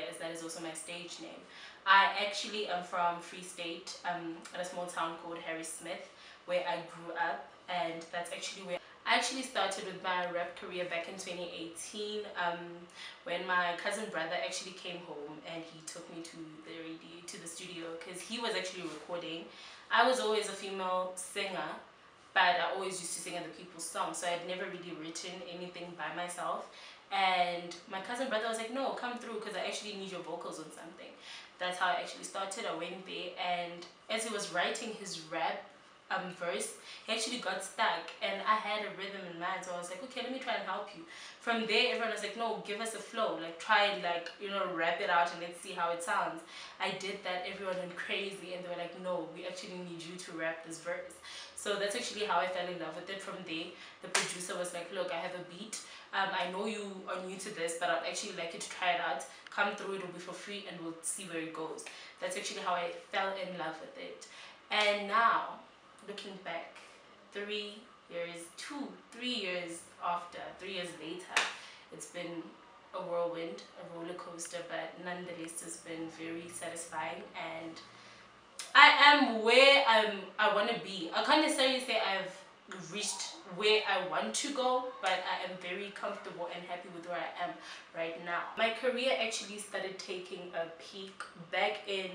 Modilia, as that is also my stage name. I actually am from Free State, in a small town called Harrismith, where I grew up, and that's actually where I actually started with my rap career back in 2018, when my cousin brother actually came home and he took me to the studio, because he was actually recording. I was always a female singer, but I always used to sing other people's songs, so I had never really written anything by myself. And my cousin brother was like, no, come through, because I actually need your vocals on something. That's how I actually started. I went there, and as he was writing his rap verse, he actually got stuck, and I had a rhythm in mind, so I was like, okay, let me try and help you. From there, everyone was like, no, give us a flow, like try and rap it out and let's see how it sounds. I did that, everyone went crazy, and they were like, no, we actually need you to rap this verse. So that's actually how I fell in love with it. From there, the producer was like, look, I have a beat, I know you are new to this, but I'd actually like you to try it out. Come through, it'll be for free, and we'll see where it goes. That's actually how I fell in love with it. And now, looking back, 3 years later, it's been a whirlwind, a roller coaster, but nonetheless it's been very satisfying, and I am where I want to be. I can't necessarily say I've reached where I want to go, but I am very comfortable and happy with where I am right now. My career actually started taking a peak back in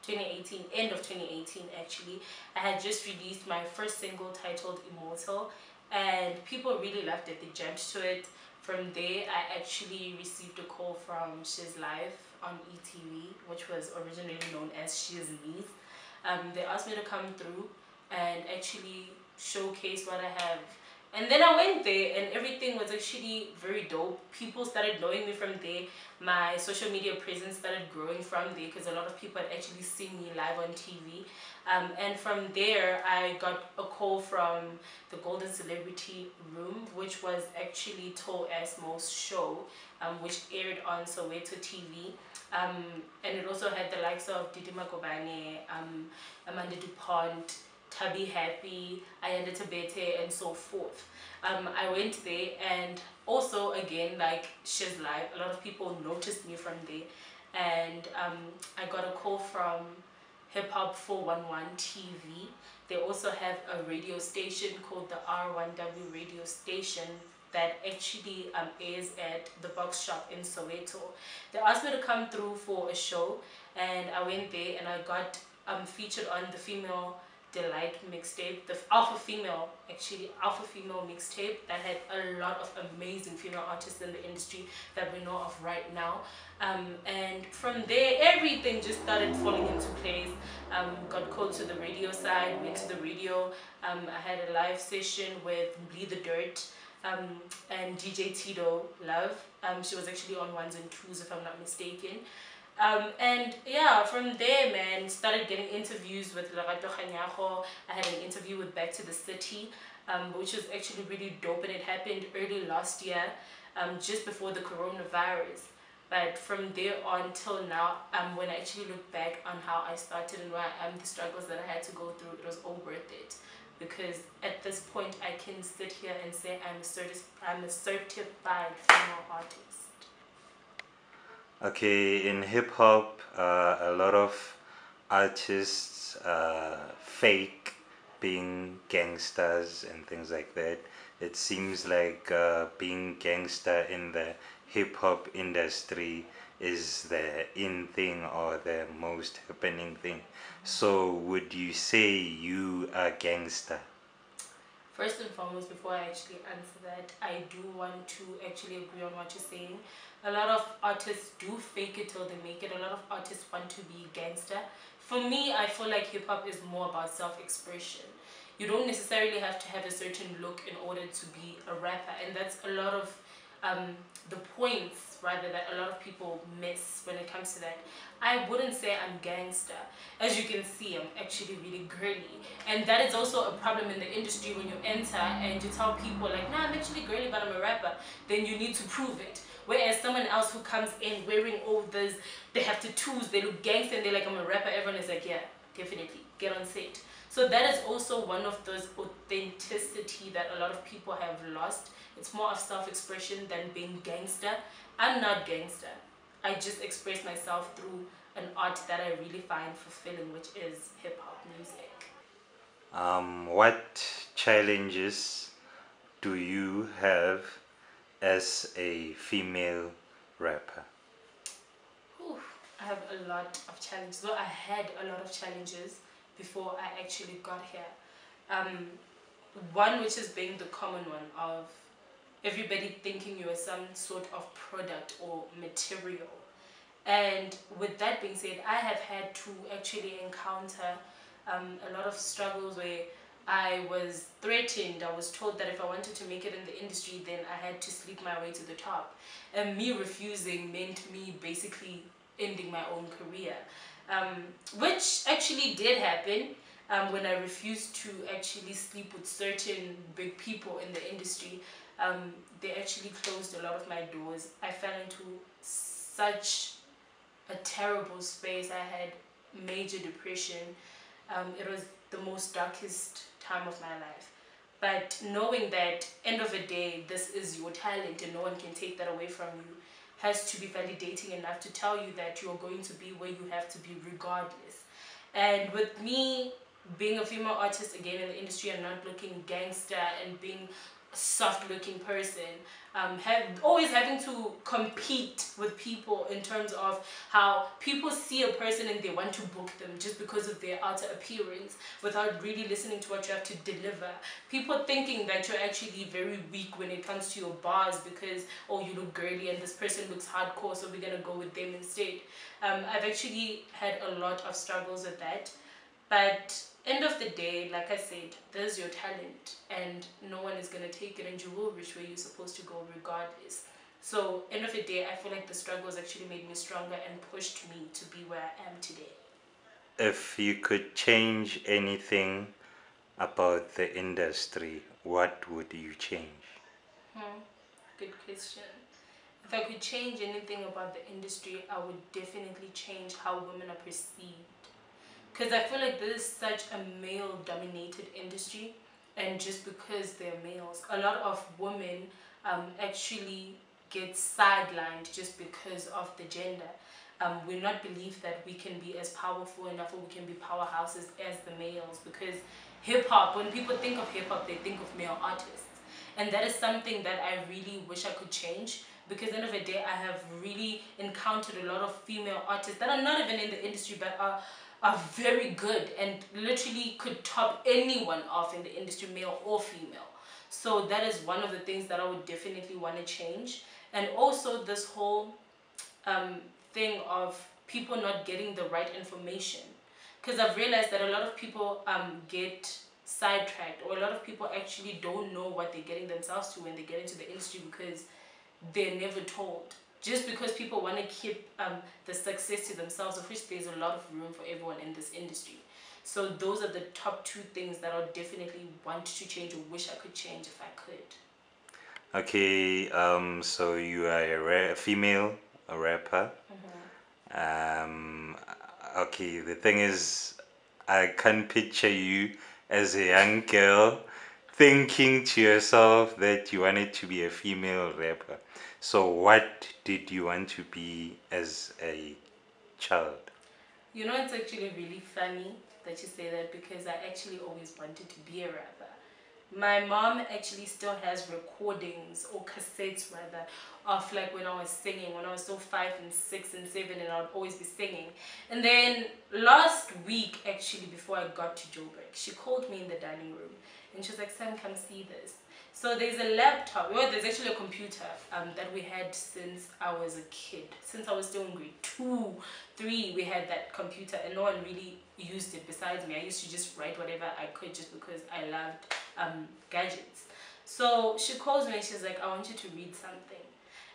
2018, end of 2018 actually. I had just released my first single titled Immortal, and people really loved it. They jumped to it. From there, I actually received a call from She's Live on ETV, which was originally known as She's Lee's. They asked me to come through and actually showcase what I have. And then I went there, and everything was actually very dope. People started knowing me from there. My social media presence started growing from there, because a lot of people had actually seen me live on TV. And from there, I got a call from the Golden Celebrity Room, which was actually To Asmo's show, which aired on Soweto TV. And it also had the likes of Didi Makobane, Amanda DuPont, Tubby Happy, Ayanda Tabete, and so forth. I went there, and also again, like She's Live, a lot of people noticed me from there. And I got a call from Hip Hop 411 TV. They also have a radio station called the R1W radio station that actually airs at the Box Shop in Soweto. They asked me to come through for a show, and I went there, and I got featured on the Female Delight mixtape, the Alpha Female mixtape that had a lot of amazing female artists in the industry that we know of right now. And from there, everything just started falling into place. Got called to the radio side, went to the radio. I had a live session with Bleed the Dirt, and DJ Tito Love. She was actually on 1s and 2s, if I'm not mistaken. And yeah, from there, man, started getting interviews with Lerato Kganyago. I had an interview with Back to the City, which was actually really dope, and it happened early last year, just before the coronavirus. But from there on till now, when I actually look back on how I started and where I am, the struggles that I had to go through, it was all worth it. Because at this point, I can sit here and say I'm a certified female artist. Okay, in hip hop, a lot of artists fake being gangsters and things like that. It seems like being gangster in the hip hop industry is the in thing or the most happening thing. So would you say you are gangster? First and foremost, before I actually answer that, I do want to actually agree on what you're saying. A lot of artists do fake it till they make it. A lot of artists want to be gangster. For me, I feel like hip-hop is more about self-expression. You don't necessarily have to have a certain look in order to be a rapper, and that's a lot of the points, rather, that a lot of people miss when it comes to that. I wouldn't say I'm gangster. As you can see, I'm actually really girly, and that is also a problem in the industry. When you enter and you tell people like, nah, I'm actually girly but I'm a rapper, then you need to prove it. Whereas someone else who comes in wearing all those, they have tattoos, they look gangster, and they're like, I'm a rapper, everyone is like, yeah, definitely, get on set. So that is also one of those authenticity that a lot of people have lost. It's more of self-expression than being gangster. I'm not gangster. I just express myself through an art that I really find fulfilling, which is hip hop music. What challenges do you have as a female rapper? Whew, I have a lot of challenges. Well, I had a lot of challenges before I actually got here. Um, One which is being the common one of everybody thinking you are some sort of product or material. And with that being said, I have had to actually encounter a lot of struggles where I was threatened. I was told that if I wanted to make it in the industry, then I had to sleep my way to the top. And me refusing meant me basically ending my own career, um, which actually did happen. When I refused to actually sleep with certain big people in the industry, they actually closed a lot of my doors. I fell into such a terrible space. I had major depression. It was the most darkest time of my life. But knowing that end of the day, this is your talent and no one can take that away from you, has to be validating enough to tell you that you're going to be where you have to be regardless. And with me being a female artist again in the industry and not looking gangster and being a soft looking person, always having to compete with people in terms of how people see a person and they want to book them just because of their outer appearance without really listening to what you have to deliver. People thinking that you're actually very weak when it comes to your bars because, oh, you look girly and this person looks hardcore, so we're gonna go with them instead. I've actually had a lot of struggles with that. But end of the day, like I said, there's your talent and no one is going to take it and you will reach where you're supposed to go regardless. So end of the day, I feel like the struggles actually made me stronger and pushed me to be where I am today. If you could change anything about the industry, what would you change? Hmm. Good question. If I could change anything about the industry, I would definitely change how women are perceived. Because I feel like this is such a male dominated industry, and just because they're males, a lot of women actually get sidelined just because of the gender. We're not believed that we can be as powerful enough or we can be powerhouses as the males, because hip hop, when people think of hip hop, they think of male artists. And that is something that I really wish I could change, because at the end of the day, I have really encountered a lot of female artists that are not even in the industry but are very good and literally could top anyone off in the industry, male or female. So that is one of the things that I would definitely want to change. And also this whole um, thing of people not getting the right information. Because I've realized that a lot of people get sidetracked, or a lot of people actually don't know what they're getting themselves to when they get into the industry because they're never told. Just because people want to keep the success to themselves, of which there's a lot of room for everyone in this industry. So those are the top two things that I would definitely want to change or wish I could change if I could. Okay, so you are a female, a rapper. Um, okay, the thing is, I can't picture you as a young girl thinking to yourself that you wanted to be a female rapper. So, what did you want to be as a child? You know, it's actually really funny that you say that, because I actually always wanted to be a rapper. My mom actually still has recordings, or cassettes rather, of like when I was singing, when I was still 5 and 6 and 7, and I would always be singing. And then last week, actually, before I got to Joburg, she called me in the dining room and she was like, "Sam, come see this." So there's a laptop, well, there's actually a computer that we had since I was a kid. Since I was still in grade 2, 3, we had that computer and no one really used it besides me. I used to just write whatever I could just because I loved gadgets. So she calls me and she's like, "I want you to read something."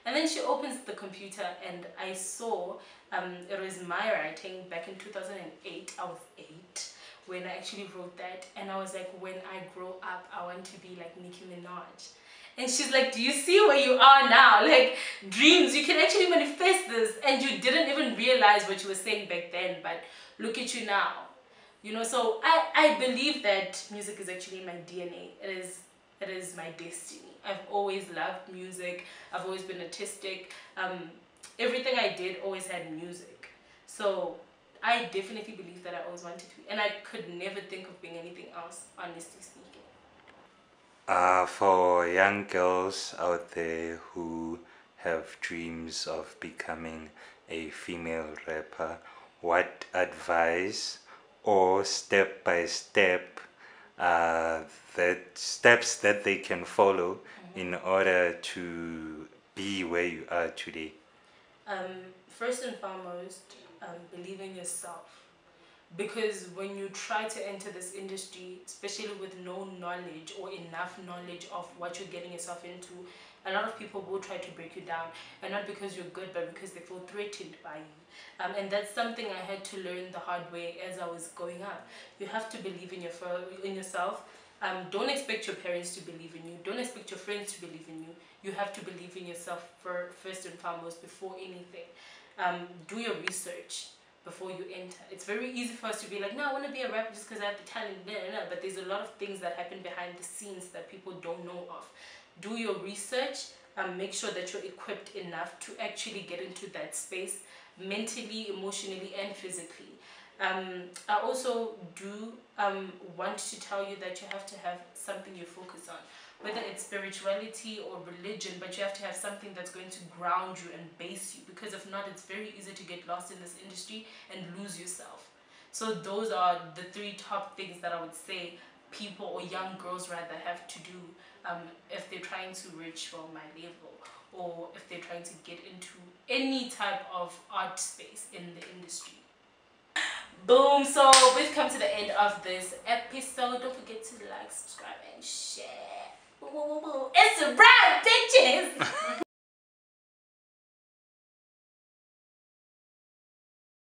And then she opens the computer and I saw it was my writing back in 2008. I was 8 when I actually wrote that, and I was like, when I grow up, I want to be like Nicki Minaj. And she's like, "Do you see where you are now? Like, dreams, you can actually manifest this, and you didn't even realize what you were saying back then, but look at you now." You know, so I believe that music is actually in my DNA. It is my destiny. I've always loved music. I've always been artistic. everything I did always had music. So I definitely believe that I always wanted to be, and I could never think of being anything else, honestly speaking. For young girls out there who have dreams of becoming a female rapper, what advice or step by step that steps that they can follow in order to be where you are today? First and foremost, believe in yourself. Because when you try to enter this industry, especially with no knowledge or enough knowledge of what you're getting yourself into, a lot of people will try to break you down, and not because you're good, but because they feel threatened by you. And that's something I had to learn the hard way as I was going up. You have to believe in yourself. Don't expect your parents to believe in you. Don't expect your friends to believe in you. You have to believe in yourself first and foremost before anything. Do your research before you enter. It's very easy for us to be like, no, I want to be a rapper just because I have the talent. No, no, no. But there's a lot of things that happen behind the scenes that people don't know of. Do your research. Make sure that you're equipped enough to actually get into that space mentally, emotionally, and physically. I also do want to tell you that you have to have something you focus on, whether it's spirituality or religion, but you have to have something that's going to ground you and base you, because if not, it's very easy to get lost in this industry and lose yourself. So those are the three top things that I would say people, or young girls rather, have to do if they're trying to reach for my level, or if they're trying to get into any type of art space in the industry. Boom, so we've come to the end of this episode. Don't forget to like, subscribe, and share. Woo, woo, woo, woo. It's a wrap, bitches.